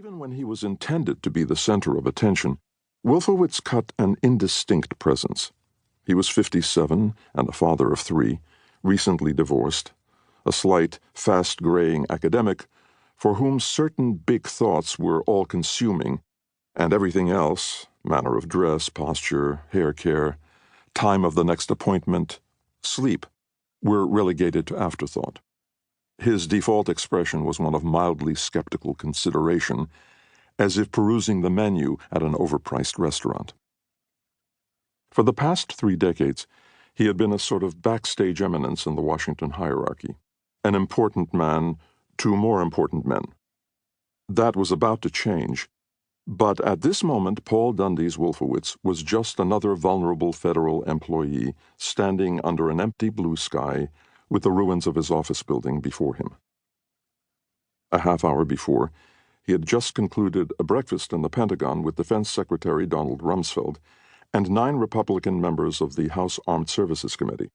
Even when he was intended to be the center of attention, Wolfowitz cut an indistinct presence. He was 57 and a father of 3, recently divorced, a slight, fast-graying academic for whom certain big thoughts were all-consuming, and everything else, manner of dress, posture, hair care, time of the next appointment, sleep, were relegated to afterthought. His default expression was one of mildly skeptical consideration, as if perusing the menu at an overpriced restaurant. For the past 3 decades, he had been a sort of backstage eminence in the Washington hierarchy, an important man to more important men. That was about to change, but at this moment Paul Dundee's Wolfowitz was just another vulnerable federal employee standing under an empty blue sky with the ruins of his office building before him. A half hour before, he had just concluded a breakfast in the Pentagon with Defense Secretary Donald Rumsfeld and 9 Republican members of the House Armed Services Committee.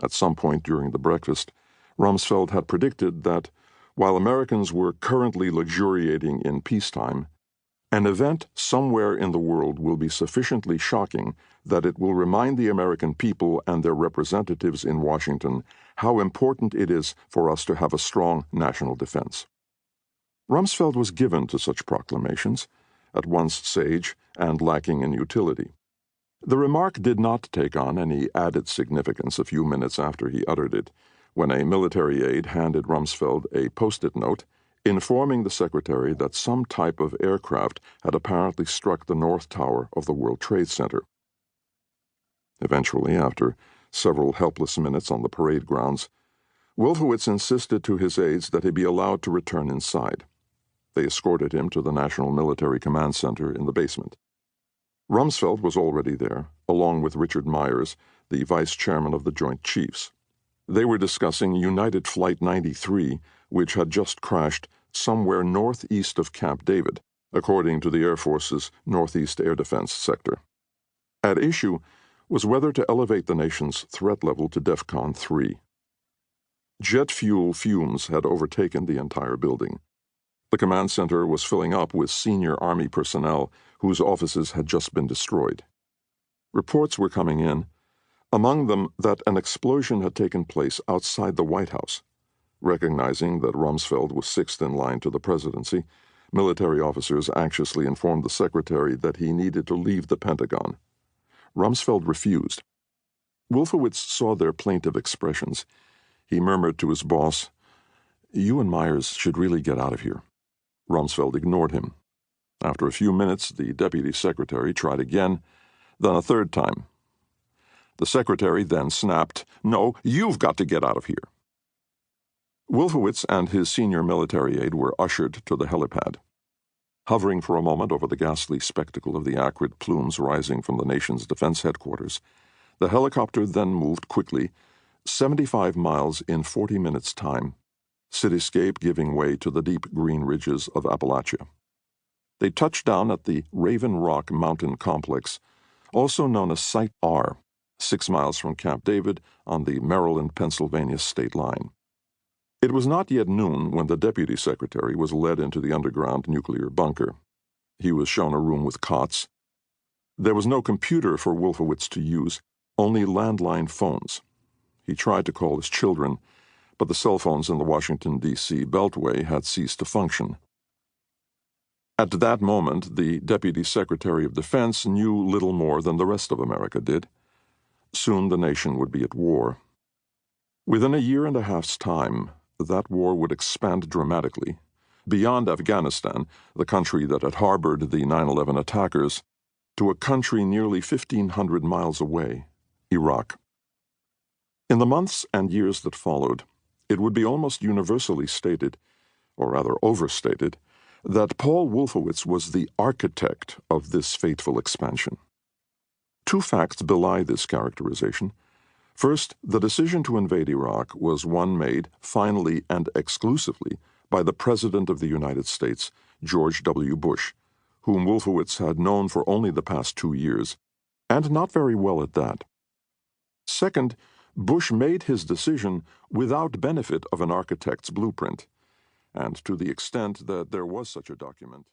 At some point during the breakfast, Rumsfeld had predicted that, while Americans were currently luxuriating in peacetime, an event somewhere in the world will be sufficiently shocking that it will remind the American people and their representatives in Washington how important it is for us to have a strong national defense. Rumsfeld was given to such proclamations, at once sage and lacking in utility. The remark did not take on any added significance a few minutes after he uttered it, when a military aide handed Rumsfeld a post-it note informing the secretary that some type of aircraft had apparently struck the North Tower of the World Trade Center. Eventually, after several helpless minutes on the parade grounds, Wolfowitz insisted to his aides that he be allowed to return inside. They escorted him to the National Military Command Center in the basement. Rumsfeld was already there, along with Richard Myers, the vice chairman of the Joint Chiefs. They were discussing United Flight 93, which had just crashed somewhere northeast of Camp David, according to the Air Force's Northeast Air Defense Sector. At issue was whether to elevate the nation's threat level to DEFCON 3. Jet fuel fumes had overtaken the entire building. The command center was filling up with senior Army personnel whose offices had just been destroyed. Reports were coming in, among them that an explosion had taken place outside the White House. Recognizing that Rumsfeld was 6th in line to the presidency, military officers anxiously informed the secretary that he needed to leave the Pentagon. Rumsfeld refused. Wolfowitz saw their plaintive expressions. He murmured to his boss, "You and Myers should really get out of here." Rumsfeld ignored him. After a few minutes, the deputy secretary tried again, then a third time. The secretary then snapped, "No, you've got to get out of here." Wolfowitz and his senior military aide were ushered to the helipad. Hovering for a moment over the ghastly spectacle of the acrid plumes rising from the nation's defense headquarters, the helicopter then moved quickly, 75 miles in 40 minutes' time, cityscape giving way to the deep green ridges of Appalachia. They touched down at the Raven Rock Mountain Complex, also known as Site R, 6 miles from Camp David on the Maryland-Pennsylvania state line. It was not yet noon when the deputy secretary was led into the underground nuclear bunker. He was shown a room with cots. There was no computer for Wolfowitz to use, only landline phones. He tried to call his children, but the cell phones in the Washington, D.C. Beltway had ceased to function. At that moment, the Deputy Secretary of Defense knew little more than the rest of America did. Soon the nation would be at war. Within a year and a half's time, that war would expand dramatically, beyond Afghanistan, the country that had harbored the 9/11 attackers, to a country nearly 1,500 miles away, Iraq. In the months and years that followed, it would be almost universally stated, or rather overstated, that Paul Wolfowitz was the architect of this fateful expansion. 2 facts belie this characterization. First, the decision to invade Iraq was one made, finally and exclusively, by the President of the United States, George W. Bush, whom Wolfowitz had known for only the past 2 years, and not very well at that. Second, Bush made his decision without benefit of an architect's blueprint, and to the extent that there was such a document,